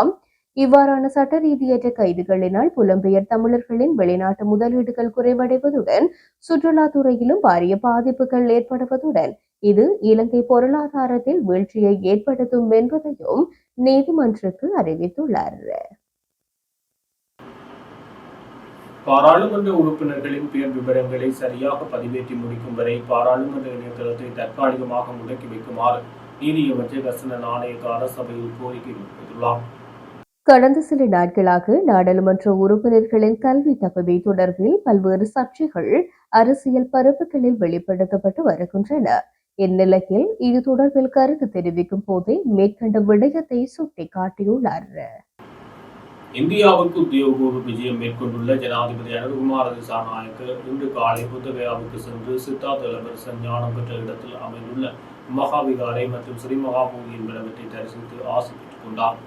இவ்வாறான சட்ட ரீதியற்ற கைதுகளினால் புலம்பெயர் தமிழர்களின் வெளிநாட்டு முதலீடுகள் குறைவடைவதுடன் சுற்றுலாத்துறையிலும் பாரிய பாதிப்புகள் ஏற்படுவதுடன் இது இலங்கை பொருளாதாரத்தில் வீழ்ச்சியை ஏற்படுத்தும் என்பதையும் நீதிமன்றத்துக்கு அறிவித்துள்ளார். பாராளுமன்ற உறுப்பினர்களின் பெயர் விவரங்களை சரியாக பதிவேற்றி முடிக்கும் வரை பாராளுமன்ற இணையதளத்தை தற்காலிகமாக முடக்கி வைக்குமாறு நீதியமைச்சர் கசன நாணயக்கார சபையில் கோரிக்கை விடுத்துள்ளார். கடந்த சில நாட்களாக நாடாளுமன்ற உறுப்பினர்களின் கல்வி தகுதி தொடர்பில் பல்வேறு சர்ச்சைகள் அரசியல் பரப்புகளில் வெளிப்படுத்தப்பட்டு வருகின்றன. இந்நிலையில் இது தொடர்பில் கருத்து தெரிவிக்கும் போதே மேற்கண்ட விடயத்தை சுட்டிக்காட்டியுள்ளார். இந்தியாவுக்கு உத்தியோகபூர்வ விஜயம் மேற்கொண்டுள்ள ஜனாதிபதி அனுகுமார திசாநாயக்க இன்று காலை புத்தகயாவுக்கு சென்று சித்தார்த்த இளவரசன் ஞானம் பெற்ற இடத்தில் அமைந்துள்ள மகாவிகாரை மற்றும் ஸ்ரீ மகாபூதி என்பனவற்றை தரிசித்து ஆசி பெற்றுக் கொண்டார்.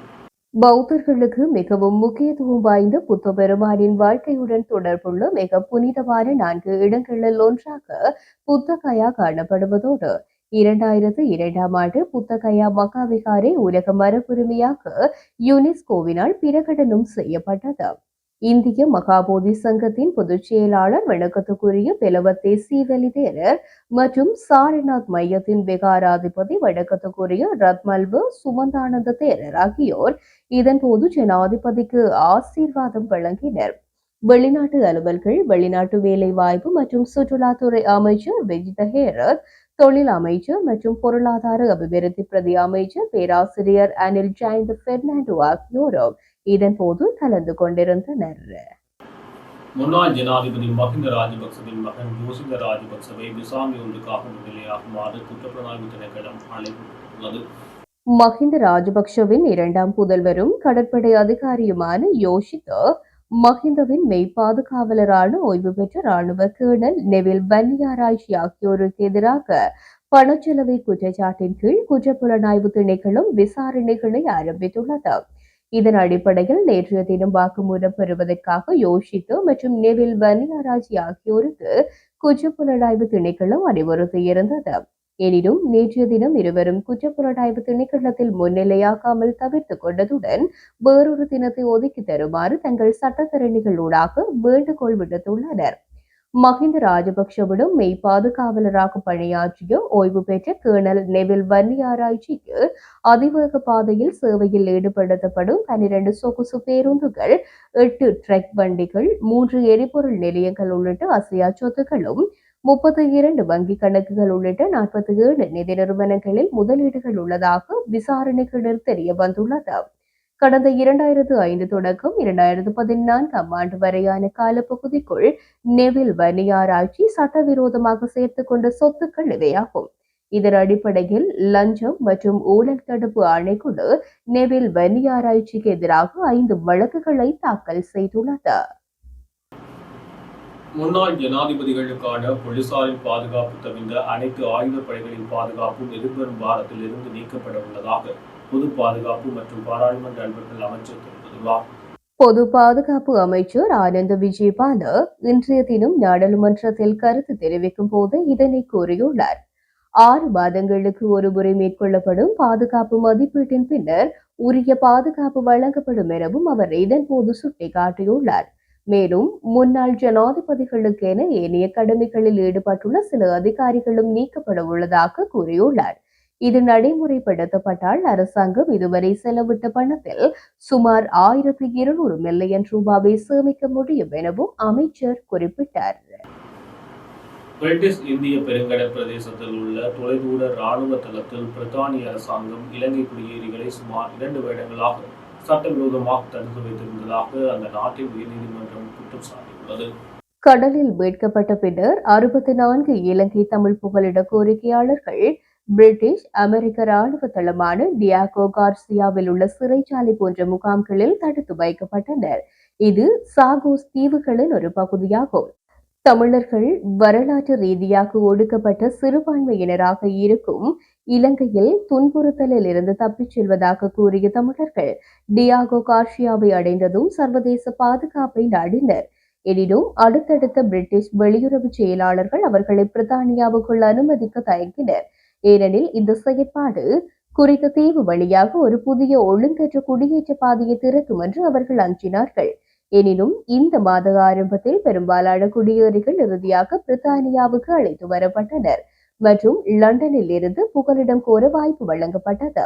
பௌத்தர்களுக்கு மிகவும் முக்கியத்துவம் வாய்ந்த புத்த பெருமானின் வாழ்க்கையுடன் தொடர்புள்ள மிக புனிதமான 4 இடங்களில் ஒன்றாக புத்தகயா காணப்படுவதோடு 2002 ஆண்டு புத்தகயா மகாவிகாரை உலக மரபுரிமையாக யுனெஸ்கோவினால் பிரகடனம் செய்யப்பட்டது. இந்திய மகாபோதி சங்கத்தின் பொதுச் செயலாளர் வணக்கத்துக்குரிய பெலவத்தே சீவலி தேரர் மற்றும் சாரநாத் மையத்தின் விகாராதிபதி வணக்கத்துக்குரிய ரத்மல்வ சுமந்தானந்த தேரர் ஆகியோர் இதன்போது ஜனாதிபதிக்கு ஆசீர்வாதம் வழங்கினர். வெளிநாட்டு அலுவல்கள், வெளிநாட்டு வேலை வாய்ப்பு மற்றும் சுற்றுலாத்துறை அமைச்சர் விஜித ஹேரத், தொழில் அமைச்சர் மற்றும் பொருளாதார அபிவிருத்தி பிரதி அமைச்சர் பேராசிரியர் அனில் ஜெயந்த் பெர்னாண்டோ ஆகியோரும் இதன்போது கலந்து கொண்டிருந்தனர். முன்னாள் ஜனாதிபதி மஹிந்த ராஜபக்சவின் மகன் யோசித ராஜபக்சவை விசாரணை ஒன்றுக்காக முன்னிலையாகுமாறு குற்றப்புலனாய்வு திணைக்களம் அழைத்துள்ளது. மஹிந்த ராஜபக்சவின் 2ஆம் புதல்வரும் கடற்படை அதிகாரியுமான யோஷித மஹிந்தவின் மெய்ப்பாதுகாவலரான ஓய்வு பெற்ற ராணுவ கேர்னல் நெவில் பன்னியாராய்ச்சி ஆகியோருக்கு எதிராக பணச்செலவை குற்றச்சாட்டின் கீழ் குற்றப்புலனாய்வு திணைக்களம் விசாரணைகளை ஆரம்பித்துள்ளது. இதன் அடிப்படையில் நேற்றைய தினம் வாக்குமூலம் பெறுவதற்காக யோஷித்து மற்றும் நெவில் பன்னியாராய்ச்சி ஆகியோருக்கு குற்றப்புலனாய்வு திணைக்களம் அறிவுறுத்தியிருந்தது. எனினும் நேற்றைய தினம் இருவரும் குற்றப்புலனாய்வு திணைக்களத்தில் முன்னிலையாகாமல் தவிர்த்துக் கொண்டதுடன் வேறொரு தினத்தை ஒதுக்கி தருமாறு தங்கள் சட்டத்தரணிகளூடாக வேண்டுகோள் விடுத்துள்ளனர். மஹிந்த ராஜபக்சவிடம் மெய் பாதுகாவலராக பணியாற்றிய ஓய்வு பெற்ற கேர்னல் நெவில் வன்னியாராய்ச்சிக்கு அதிவேக பாதையில் சேவையில் ஈடுபடுத்தப்படும் 12 சொகுசு பேருந்துகள், 8 ட்ரக் வண்டிகள், 3 எரிபொருள் நிலையங்கள் உள்ளிட்ட அசையா சொத்துக்களும் 32 வங்கி கணக்குகள் உள்ளிட்ட 47 நிதி நிறுவனங்களில் முதலீடுகள் உள்ளதாக விசாரணைகளில் தெரிய வந்துள்ளது. கடந்த 2005 தொடக்கம் 2014 ஆண்டு வரையான காலப்பகுதிக்குள் நெவில் வன்னியாராய்ச்சி சட்டவிரோதமாக சேர்த்துக் கொண்ட சொத்துக்கள் இவையாகும். இதன் அடிப்படையில் லஞ்சம் மற்றும் ஊழல் தடுப்பு ஆணைக்குழு நெவில் வன்னியாராய்ச்சிக்கு எதிராக 5 வழக்குகளை தாக்கல் செய்துள்ளது. முன்னாள் ஜனாதிபதிகளுக்கான போலீசாரின் பாதுகாப்பு தவிர்ந்த அனைத்து ஆயுதப்படைகளின் பாதுகாப்பும் எதிர்வரும் வாரத்தில் இருந்து நீக்கப்பட உள்ளதாக பொது பாதுகாப்பு மற்றும் பாராளுமன்ற அலுவல்கள் அமைச்சர் தெரிவித்துள்ளார். பொது பாதுகாப்பு அமைச்சர் ஆனந்த விஜயபால இன்றைய தினம் நாடாளுமன்றத்தில் கருத்து தெரிவிக்கும் போது இதனை கூறியுள்ளார். 6 மாதங்களுக்கு ஒருமுறை மேற்கொள்ளப்படும் பாதுகாப்பு மதிப்பீட்டின் பின்னர் உரிய பாதுகாப்பு வழங்கப்படும் எனவும் அவர் இதன்போது சுட்டிக்காட்டியுள்ளார். மேலும் முன்னாள் ஜனாதிபதிகளுக்கென ஏனைய கடமைகளில் ஈடுபட்டுள்ள சில அதிகாரிகளும் நீக்கப்பட உள்ளதாக கூறியுள்ளார். இது நடைமுறைப்படுத்தப்பட்டால் அரசாங்கம் இதுவரை செலவிட்ட பணத்தில் சுமார் 1200 மில்லியன் ரூபாவை சேமிக்க முடியும் எனவும் அமைச்சர் குறிப்பிட்டார். பிரிட்டிஷ் இந்திய பெருங்கடல் பிரதேசத்தில் உள்ள தொலைதூர இராணுவ தளத்தில் பிரித்தானிய அரசாங்கம் இலங்கை குடியேறிகளை சுமார் 2 வருடங்களாக சட்டவிரோதமாக தடுத்து வைத்திருந்ததாக அந்த நாட்டின் உயர்நீதிமன்றம் குற்றம் சாட்டியுள்ளது. கடலில் மீட்கப்பட்ட பின்னர் 64 இலங்கை தமிழ் புகலிட கோரிக்கையாளர்கள் பிரிட்டிஷ் அமெரிக்க ராணுவ தளமான டியாகோ கார்சியாவில் உள்ள சிறைச்சாலை போன்ற முகாம்களில் தடுத்து வைக்கப்பட்டனர். இது சாகோஸ் தீவுகளின் ஒரு பகுதியாகும். தமிழர்கள் வரலாற்று ரீதியாக ஒடுக்கப்பட்ட சிறுபான்மையினராக இருக்கும் இலங்கையில் துன்புறுத்தலில் இருந்து தப்பிச் செல்வதாக கூறிய தமிழர்கள் டியாகோ கார்சியாவை அடைந்ததும் சர்வதேச பாதுகாப்பை நாடினர். எனினும் அடுத்தடுத்த பிரிட்டிஷ் வெளியுறவு செயலாளர்கள் அவர்களை பிரித்தானியாவுக்குள் அனுமதிக்க தயங்கினர். ஏனெனில் இந்த செயற்பாடு குறித்த தீவு வழியாக ஒரு புதிய ஒழுங்கற்ற குடியேற்ற பாதையை திறக்கும் என்று அவர்கள் அஞ்சினார்கள். எனினும் இந்த மாத ஆரம்பத்தில் பெரும்பாலான குடியேறிகள் இறுதியாக பிரித்தானியாவுக்கு அழைத்து வரப்பட்டனர் மற்றும் லண்டனில் இருந்து புகலிடம் கோர வாய்ப்பு வழங்கப்பட்டது.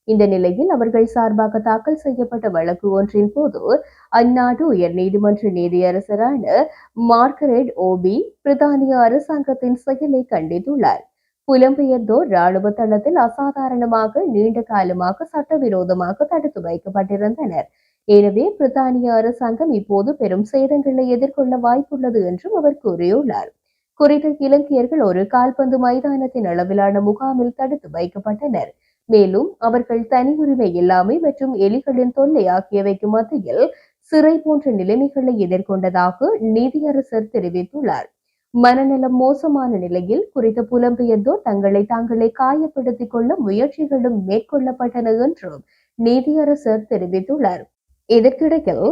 இந்த நிலையில் அவர்கள் சார்பாக தாக்கல் செய்யப்பட்ட வழக்கு ஒன்றின் போது அந்நாட்டு உயர்நீதிமன்ற நீதியரசரான மார்கரெட் ஓபி பிரித்தானிய அரசாங்கத்தின் செயலை கண்டித்துள்ளார். புலம்பெயர்ந்தோர் ராணுவ தளத்தில் அசாதாரணமாக நீண்ட காலமாக சட்டவிரோதமாக தடுத்து வைக்கப்பட்டிருந்தனர். எனவே பிரித்தானிய அரசாங்கம் இப்போது பெரும் சேதங்களை எதிர்கொள்ள வாய்ப்புள்ளது என்றும் அவர் கூறியுள்ளார். குறித்த இலங்கையர்கள் ஒரு கால்பந்து மைதானத்தின் அளவிலான முகாமில் தடுத்து வைக்கப்பட்டனர். மேலும் அவர்கள் தனியுரிமை இல்லாமை மற்றும் எலிகளின் தொல்லை ஆகியவைக்கு மத்தியில் சிறை போன்ற நிலைமைகளை எதிர்கொண்டதாக நீதியரசர் தெரிவித்துள்ளார். மனநலம் மோசமான நிலையில் குறித்த புலம்பெயர்ந்தோர் தங்களை தாங்களே காயப்படுத்திக் கொள்ள முயற்சிகளும் மேற்கொள்ளப்பட்டன என்றும் நீதியரசர் தெரிவித்துள்ளார். இதற்கிடையில்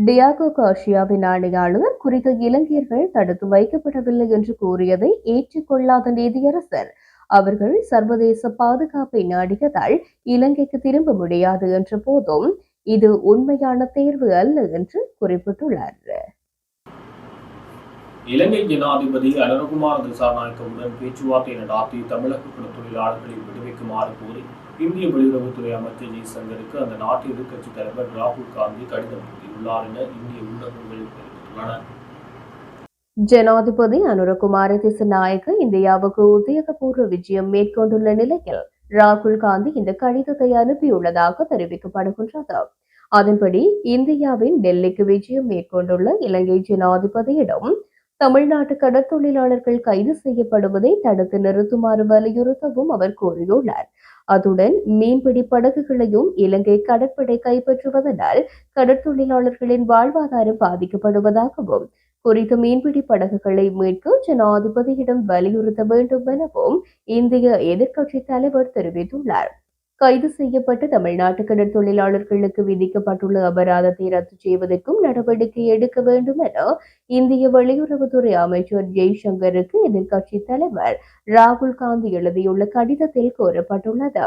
டியாகோ கார்சியாவின் ஆணையாளர் குறித்த இலங்கையர்கள் தடுத்து வைக்கப்படவில்லை என்று கூறியதை ஏற்றுக்கொள்ளாத நீதியரசர் அவர்கள் சர்வதேச பாதுகாப்பை நாடியதால் இலங்கைக்கு திரும்ப முடியாது என்ற போதும் இது உண்மையான தேர்வு அல்ல என்று குறிப்பிட்டுள்ளார். இலங்கை ஜனாதிபதி அனுரகுமார் திசாநாயக்கவுடன் பேச்சுவார்த்தை நடாத்தி தமிழக தொழிலாளர்களை விடுவிக்குமாறு கோரி இந்திய வெளியுறவுத்துறை அமைச்சர் ஜெய்சங்கருக்கு அந்த நாட்டு எதிர்க்கட்சித் தலைவர் ராகுல் காந்தி கடிதம் எழுதியுள்ளார் என இந்திய ஊடகங்கள் தெரிவித்துள்ளன. ஜனாதிபதி அனுரகுமார திசாநாயக்க இந்தியாவுக்கு உத்தியோகபூர்வ விஜயம் மேற்கொண்டுள்ள நிலையில் ராகுல் காந்தி இந்த கடிதத்தை அனுப்பியுள்ளதாக தெரிவிக்கப்படுகின்றது. அதன்படி இந்தியாவின் டெல்லிக்கு விஜயம் மேற்கொண்டுள்ள இலங்கை ஜனாதிபதியிடம் தமிழ்நாட்டு கடற்தொழிலாளர்கள் கைது செய்யப்படுவதை தடுத்து நிறுத்துமாறு வலியுறுத்தவும் அவர் கோரியுள்ளார். அத்துடன் மீன்பிடி படகுகளையும் இலங்கை கடற்படை கைப்பற்றுவதனால் கடற்தொழிலாளர்களின் வாழ்வாதாரம் பாதிக்கப்படுவதாகவும் குறித்த மீன்பிடி படகுகளை மீட்க ஜனாதிபதியிடம் வலியுறுத்த வேண்டும் எனவும் இந்திய எதிர்க்கட்சித் தலைவர் தெரிவித்துள்ளார். கைது செய்யப்பட்ட தமிழ்நாட்டு கடற்தொழிலாளர்களுக்கு விதிக்கப்பட்டுள்ள அபராதத்தை ரத்து செய்வதற்கும் நடவடிக்கை எடுக்க வேண்டும் என இந்திய வெளியுறவுத்துறை அமைச்சர் ஜெய்சங்கருக்கு எதிர்க்கட்சித் தலைவர் ராகுல் காந்தி எழுதியுள்ள கடிதத்தில் கோரப்பட்டுள்ளது.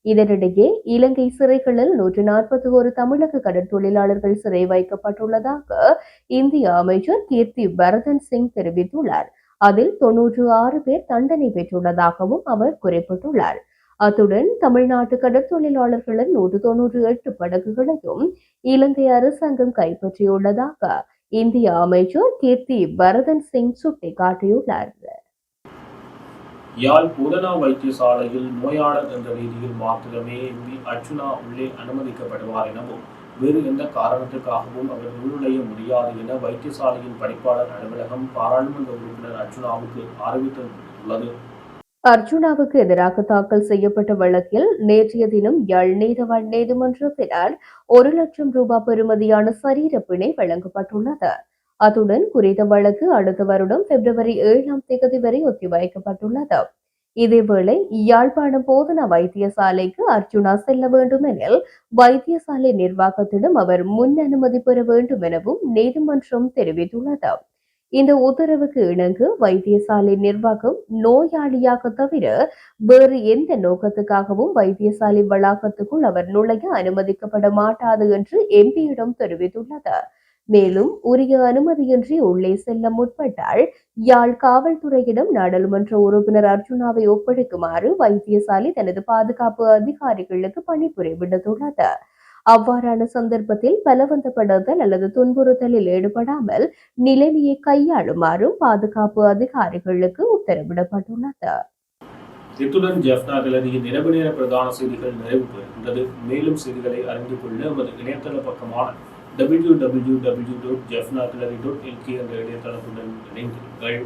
இதனிடையே இலங்கை சிறைகளில் 141 தமிழக கடற்தொழிலாளர்கள் சிறை வைக்கப்பட்டுள்ளதாக இந்திய அமைச்சர் கீர்த்தி வர்தன் சிங் தெரிவித்துள்ளார். அதில் 96 பேர் தண்டனை பெற்றுள்ளதாகவும் அவர் குறிப்பிட்டுள்ளார். அத்துடன் தமிழ்நாட்டு கடற்தொழிலாளர்களின் 198 படகுகளையும் இலங்கை அரசாங்கம் கைப்பற்றியுள்ளதாக இந்திய அமைச்சர் கீர்த்தி வர்தன் சிங் சுட்டிக்காட்டியுள்ளார். யாழ் போதனா வைத்தியசாலையில் நோயாளர் என்ற ரீதியில் மாத்திரமே எம்பி அர்ச்சுனா உள்ளே அனுமதிக்கப்படுவார் எனவும் வேறு எந்த காரணத்துக்காகவும் அவர் உள்நுழைய முடியாது என வைத்தியசாலையின் பணிப்பாளர் அலுவலகம் பாராளுமன்ற உறுப்பினர் அர்ச்சுனாவுக்கு அறிவித்துள்ளது. அர்ஜுனாவுக்கு எதிராக தாக்கல் செய்யப்பட்ட வழக்கில் நேற்றைய தினம் யாழ் நீதவான் நீதிமன்றத்தினால் 1 லட்சம் ரூபாய் பெறுமதியான சரீர பிணை வழங்கப்பட்டுள்ளது. அத்துடன் குறித்த வழக்கு அடுத்த வருடம் பிப்ரவரி 7ஆம் தேதி வரை ஒத்திவைக்கப்பட்டுள்ளது. இதேவேளை யாழ்ப்பாணம் போதனா வைத்தியசாலைக்கு அர்ச்சுனா செல்ல வேண்டும் எனில் வைத்தியசாலை நிர்வாகத்திடம் அவர் முன் அனுமதி பெற வேண்டும் எனவும் நீதிமன்றம் தெரிவித்துள்ளது. இந்த உத்தரவுக்கு இணங்க வைத்தியசாலை நிர்வாகம் நோயாளியாக தவிர வேறு எந்த நோக்கத்துக்காகவும் வைத்தியசாலை வளாகத்துக்குள் அவர் நுழைய அனுமதிக்கப்பட மாட்டாது என்று எம்பியிடம் தெரிவித்துள்ளது. மேலும் உரிய அனுமதியின்றி உள்ளே செல்ல முற்பட்டால் யாழ் காவல்துறையிடம் நாடாளுமன்ற உறுப்பினர் அர்ச்சுனாவை ஒப்படைக்குமாறு வைத்தியசாலை தனது பாதுகாப்பு அதிகாரிகளுக்கு பணிப்புரை விடுத்துள்ளது. அவ்வாறான சந்தர்ப்பத்தில் பலவந்தப்படுத்தல் அல்லது துன்புறுத்தலில் ஈடுபடாமல் நிலைமையை கையாளுமாறும் பாதுகாப்பு அதிகாரிகளுக்கு உத்தரவிடப்பட்டுள்ளது. இத்துடன் ஜெஃப்னா கிளரியின் இரவு நேர பிரதான செய்திகள் நிறைவு பெறுகின்றது. மேலும் செய்திகளை அறிந்து கொள்ள நமது இணையதள பக்கமான www.jeffnagillary.lk என்ற இணையதளத்துடன் இணைந்திருங்கள்.